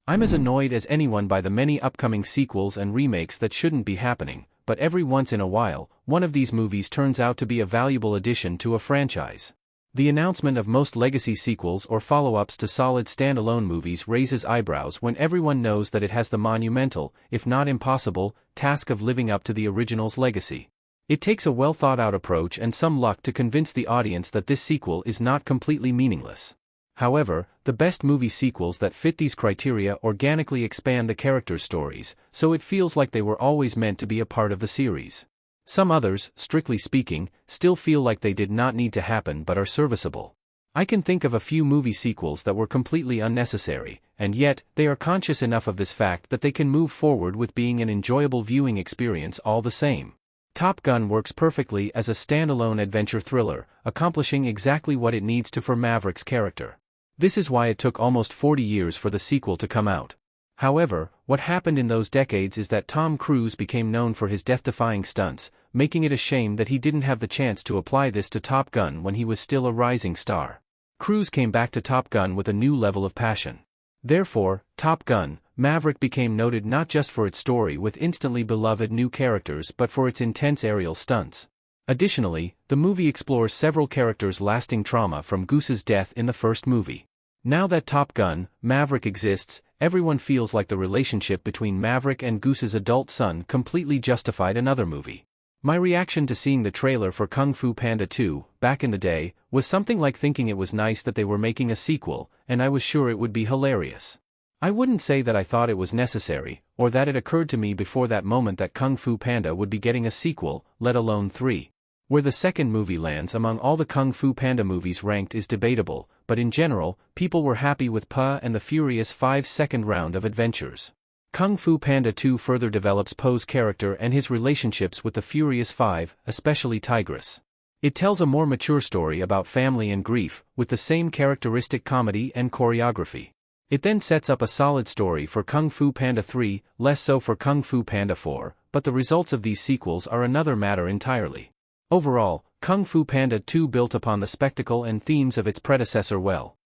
I'm as annoyed as anyone by the many upcoming sequels and remakes that shouldn't be happening, but every once in a while, one of these movies turns out to be a valuable addition to a franchise. The announcement of most legacy sequels or follow-ups to solid standalone movies raises eyebrows when everyone knows that it has the monumental, if not impossible, task of living up to the original's legacy. It takes a well-thought-out approach and some luck to convince the audience that this sequel is not completely meaningless. However, the best movie sequels that fit these criteria organically expand the characters' stories, so it feels like they were always meant to be a part of the series. Some others, strictly speaking, still feel like they did not need to happen but are serviceable. I can think of a few movie sequels that were completely unnecessary, and yet, they are conscious enough of this fact that they can move forward with being an enjoyable viewing experience all the same. Top Gun works perfectly as a standalone adventure thriller, accomplishing exactly what it needs to for Maverick's character. This is why it took almost 40 years for the sequel to come out. However, what happened in those decades is that Tom Cruise became known for his death-defying stunts, making it a shame that he didn't have the chance to apply this to Top Gun when he was still a rising star. Cruise came back to Top Gun with a new level of passion. Therefore, Top Gun, Maverick became noted not just for its story with instantly beloved new characters but for its intense aerial stunts. Additionally, the movie explores several characters' lasting trauma from Goose's death in the first movie. Now that Top Gun, Maverick exists, everyone feels like the relationship between Maverick and Goose's adult son completely justified another movie. My reaction to seeing the trailer for Kung Fu Panda 2, back in the day, was something like thinking it was nice that they were making a sequel, and I was sure it would be hilarious. I wouldn't say that I thought it was necessary, or that it occurred to me before that moment that Kung Fu Panda would be getting a sequel, let alone 3. Where the second movie lands among all the Kung Fu Panda movies ranked is debatable, but in general, people were happy with Pa and the Furious 5's second round of adventures. Kung Fu Panda 2 further develops Po's character and his relationships with the Furious 5, especially Tigress. It tells a more mature story about family and grief, with the same characteristic comedy and choreography. It then sets up a solid story for Kung Fu Panda 3, less so for Kung Fu Panda 4, but the results of these sequels are another matter entirely. Overall, Kung Fu Panda 2 built upon the spectacle and themes of its predecessor well.